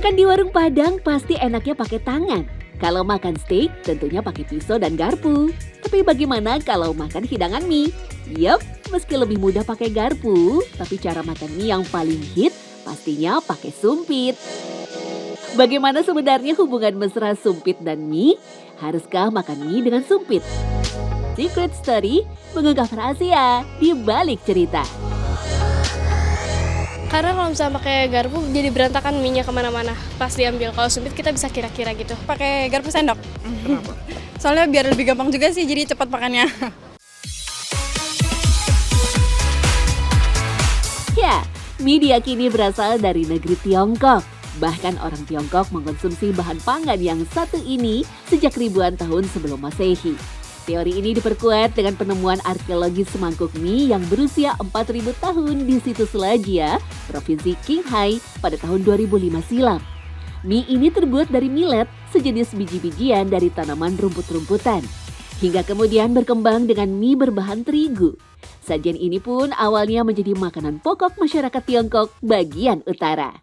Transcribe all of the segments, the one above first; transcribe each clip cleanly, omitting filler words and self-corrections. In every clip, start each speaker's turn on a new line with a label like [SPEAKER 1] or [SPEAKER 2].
[SPEAKER 1] Makan di warung Padang pasti enaknya pakai tangan. Kalau makan steak tentunya pakai pisau dan garpu. Tapi bagaimana kalau makan hidangan mie? Yup, meski lebih mudah pakai garpu, tapi cara makan mie yang paling hit pastinya pakai sumpit. Bagaimana sebenarnya hubungan mesra sumpit dan mie? Haruskah makan mie dengan sumpit? Secret Story mengungkap rahasia di balik cerita.
[SPEAKER 2] Karena kalau misalnya pakai garpu jadi berantakan minyak kemana-mana pas diambil. Kalau sumpit kita bisa kira-kira gitu.
[SPEAKER 3] Pakai garpu sendok. Soalnya biar lebih gampang juga sih, jadi cepat makannya.
[SPEAKER 1] Ya, mie diyakini berasal dari negeri Tiongkok. Bahkan orang Tiongkok mengkonsumsi bahan pangan yang satu ini sejak ribuan tahun sebelum Masehi. Teori ini diperkuat dengan penemuan arkeologis semangkuk mie yang berusia 4.000 tahun di situs Lajia, Provinsi Qinghai pada tahun 2005 silam. Mie ini terbuat dari millet, sejenis biji-bijian dari tanaman rumput-rumputan. Hingga kemudian berkembang dengan mie berbahan terigu. Sajian ini pun awalnya menjadi makanan pokok masyarakat Tiongkok bagian utara.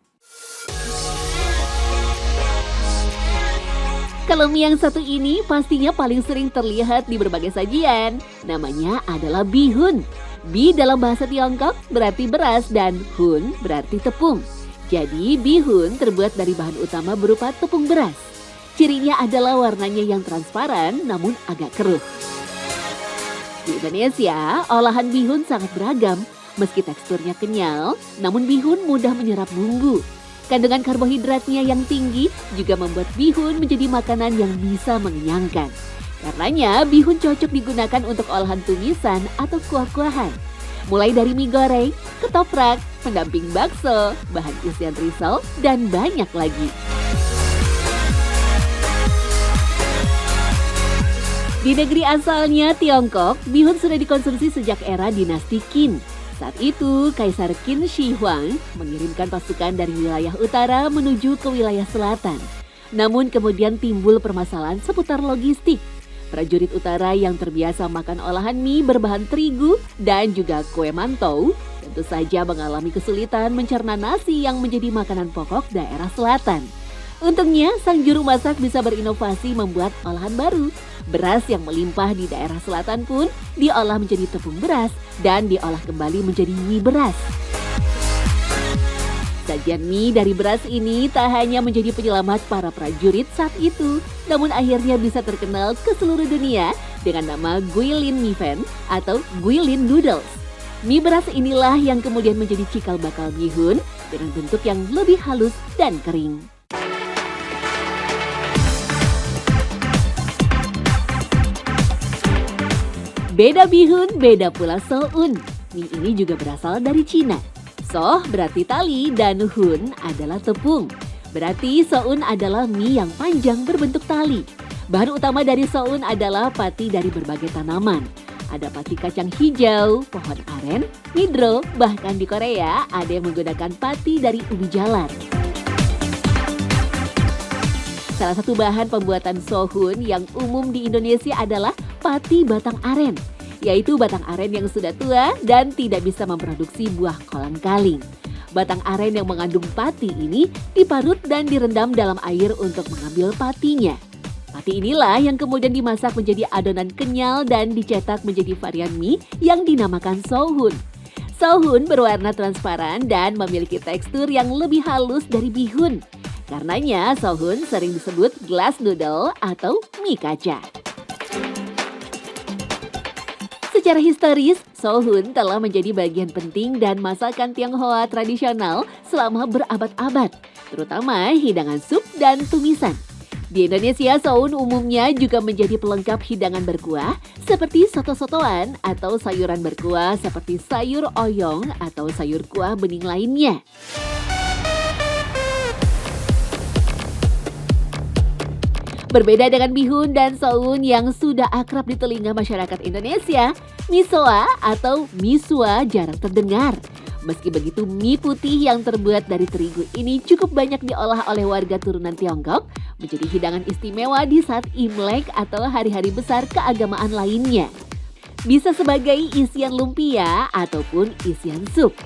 [SPEAKER 1] Kalau mie yang satu ini pastinya paling sering terlihat di berbagai sajian. Namanya adalah bihun. Bi dalam bahasa Tiongkok berarti beras dan hun berarti tepung. Jadi bihun terbuat dari bahan utama berupa tepung beras. Cirinya adalah warnanya yang transparan namun agak keruh. Di Indonesia, olahan bihun sangat beragam. Meski teksturnya kenyal, namun bihun mudah menyerap bumbu. Kandungan karbohidratnya yang tinggi juga membuat bihun menjadi makanan yang bisa mengenyangkan. Karenanya, bihun cocok digunakan untuk olahan tumisan atau kuah-kuahan. Mulai dari mie goreng, ketoprak, pendamping bakso, bahan isian risol, dan banyak lagi. Di negeri asalnya Tiongkok, bihun sudah dikonsumsi sejak era dinasti Qin. Saat itu, Kaisar Qin Shi Huang mengirimkan pasukan dari wilayah utara menuju ke wilayah selatan. Namun kemudian timbul permasalahan seputar logistik. Prajurit utara yang terbiasa makan olahan mie berbahan terigu dan juga kue mantou, tentu saja mengalami kesulitan mencerna nasi yang menjadi makanan pokok daerah selatan. Untungnya, sang juru masak bisa berinovasi membuat olahan baru. Beras yang melimpah di daerah selatan pun diolah menjadi tepung beras dan diolah kembali menjadi mie beras. Sajian mie dari beras ini tak hanya menjadi penyelamat para prajurit saat itu, namun akhirnya bisa terkenal ke seluruh dunia dengan nama Guilin Mie Fan atau Guilin Noodles. Mie beras inilah yang kemudian menjadi cikal bakal bihun dengan bentuk yang lebih halus dan kering. Beda bihun, beda pula soun. Mie ini juga berasal dari Cina. So berarti tali dan hun adalah tepung. Berarti soun adalah mie yang panjang berbentuk tali. Bahan utama dari soun adalah pati dari berbagai tanaman. Ada pati kacang hijau, pohon aren, midro, bahkan di Korea ada yang menggunakan pati dari ubi jalar. Salah satu bahan pembuatan sohun yang umum di Indonesia adalah pati batang aren, yaitu batang aren yang sudah tua dan tidak bisa memproduksi buah kolang-kaling. Batang aren yang mengandung pati ini diparut dan direndam dalam air untuk mengambil patinya. Pati inilah yang kemudian dimasak menjadi adonan kenyal dan dicetak menjadi varian mie yang dinamakan sohun. Sohun berwarna transparan dan memiliki tekstur yang lebih halus dari bihun. Karenanya sohun sering disebut glass noodle atau mie kaca. Secara historis, sohun telah menjadi bagian penting dan masakan Tionghoa tradisional selama berabad-abad, terutama hidangan sup dan tumisan. Di Indonesia, soun umumnya juga menjadi pelengkap hidangan berkuah seperti soto-sotoan atau sayuran berkuah seperti sayur oyong atau sayur kuah bening lainnya. Berbeda dengan bihun dan soun yang sudah akrab di telinga masyarakat Indonesia, misoa atau misua jarang terdengar. Meski begitu, mie putih yang terbuat dari terigu ini cukup banyak diolah oleh warga turunan Tiongkok, menjadi hidangan istimewa di saat Imlek atau hari-hari besar keagamaan lainnya. Bisa sebagai isian lumpia ataupun isian sup.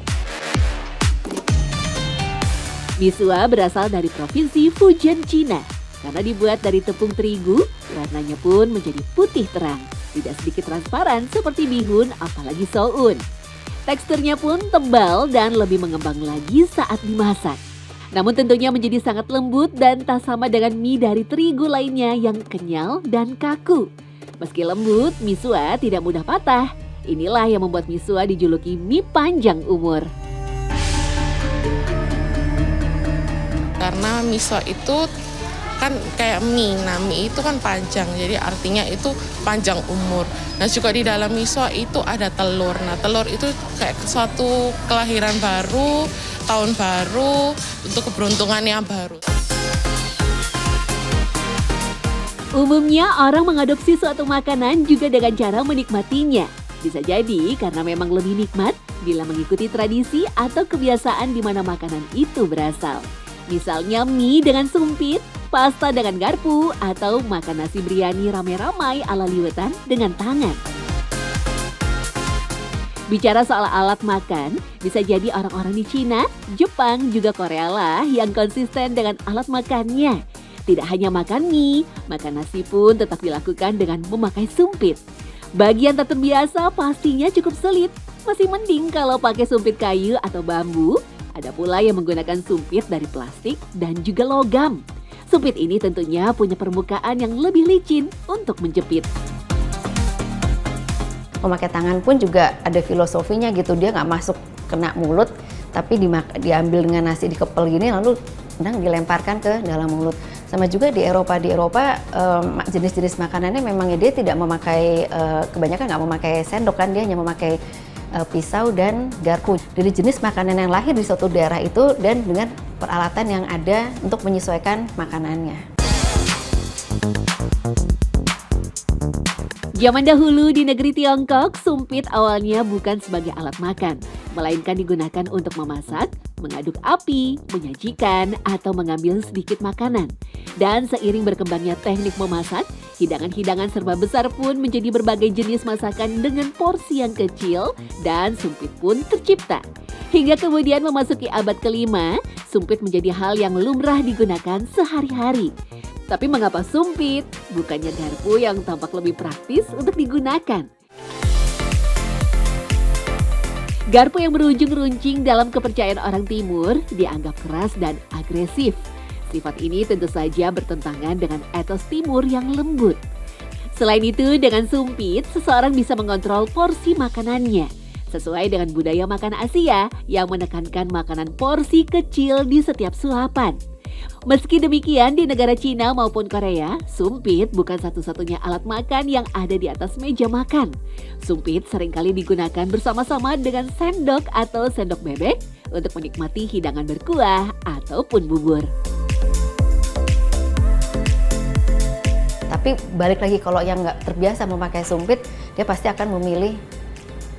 [SPEAKER 1] Misua berasal dari provinsi Fujian, Cina. Karena dibuat dari tepung terigu, warnanya pun menjadi putih terang. Tidak sedikit transparan seperti bihun, apalagi soun. Teksturnya pun tebal dan lebih mengembang lagi saat dimasak. Namun tentunya menjadi sangat lembut dan tak sama dengan mie dari terigu lainnya yang kenyal dan kaku. Meski lembut, misua tidak mudah patah. Inilah yang membuat misua dijuluki mie panjang umur.
[SPEAKER 4] Karena miso itu kan kayak mie, nah mie itu kan panjang, jadi artinya itu panjang umur. Nah juga di dalam miso itu ada telur, nah telur itu kayak suatu kelahiran baru, tahun baru, untuk keberuntungan yang baru.
[SPEAKER 1] Umumnya orang mengadopsi suatu makanan juga dengan cara menikmatinya. Bisa jadi karena memang lebih nikmat bila mengikuti tradisi atau kebiasaan di mana makanan itu berasal. Misalnya mie dengan sumpit, pasta dengan garpu, atau makan nasi biryani ramai-ramai ala liwetan dengan tangan. Bicara soal alat makan, bisa jadi orang-orang di Cina, Jepang, juga Korea lah yang konsisten dengan alat makannya. Tidak hanya makan mie, makan nasi pun tetap dilakukan dengan memakai sumpit. Bagi yang tak terbiasa pastinya cukup sulit. Masih mending kalau pakai sumpit kayu atau bambu. Ada pula yang menggunakan sumpit dari plastik dan juga logam. Sumpit ini tentunya punya permukaan yang lebih licin untuk menjepit.
[SPEAKER 5] Memakai tangan pun juga ada filosofinya gitu, dia nggak masuk kena mulut, tapi diambil dengan nasi dikepel gini lalu dilemparkan ke dalam mulut. Sama juga di Eropa jenis-jenis makanannya memang dia tidak memakai, kebanyakan nggak memakai sendok kan, dia hanya memakai pisau dan garpu. Dari jenis makanan yang lahir di suatu daerah itu dan dengan peralatan yang ada untuk menyesuaikan makanannya.
[SPEAKER 1] Zaman dahulu di negeri Tiongkok, sumpit awalnya bukan sebagai alat makan, melainkan digunakan untuk memasak, mengaduk api, menyajikan, atau mengambil sedikit makanan. Dan seiring berkembangnya teknik memasak, hidangan-hidangan serba besar pun menjadi berbagai jenis masakan dengan porsi yang kecil dan sumpit pun tercipta. Hingga kemudian memasuki abad kelima, sumpit menjadi hal yang lumrah digunakan sehari-hari. Tapi mengapa sumpit? Bukannya garpu yang tampak lebih praktis untuk digunakan? Garpu yang berujung runcing dalam kepercayaan orang timur dianggap keras dan agresif. Sifat ini tentu saja bertentangan dengan etos timur yang lembut. Selain itu, dengan sumpit, seseorang bisa mengontrol porsi makanannya. Sesuai dengan budaya makan Asia yang menekankan makanan porsi kecil di setiap suapan. Meski demikian, di negara Cina maupun Korea, sumpit bukan satu-satunya alat makan yang ada di atas meja makan. Sumpit seringkali digunakan bersama-sama dengan sendok atau sendok bebek untuk menikmati hidangan berkuah ataupun bubur.
[SPEAKER 5] Tapi balik lagi, kalau yang nggak terbiasa memakai sumpit, dia pasti akan memilih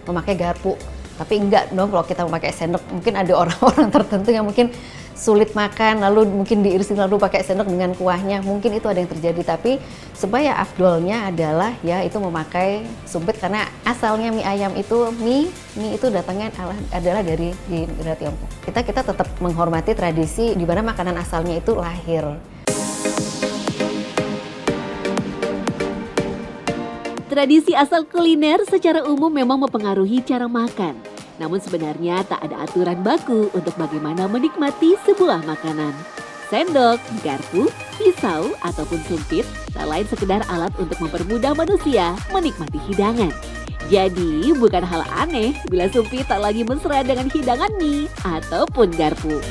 [SPEAKER 5] memakai garpu. Tapi enggak dong kalau kita memakai sendok. Mungkin ada orang-orang tertentu yang mungkin sulit makan, lalu mungkin diirisin lalu pakai sendok dengan kuahnya. Mungkin itu ada yang terjadi, tapi supaya afdolnya adalah ya itu memakai sumpit karena asalnya mie ayam itu mie itu datangnya adalah dari di negara Tiongkok. Kita tetap menghormati tradisi di mana makanan asalnya itu lahir.
[SPEAKER 1] Tradisi asal kuliner secara umum memang mempengaruhi cara makan. Namun sebenarnya tak ada aturan baku untuk bagaimana menikmati sebuah makanan. Sendok, garpu, pisau, ataupun sumpit tak lain sekedar alat untuk mempermudah manusia menikmati hidangan. Jadi bukan hal aneh bila sumpit tak lagi mesra dengan hidangan mie ataupun garpu.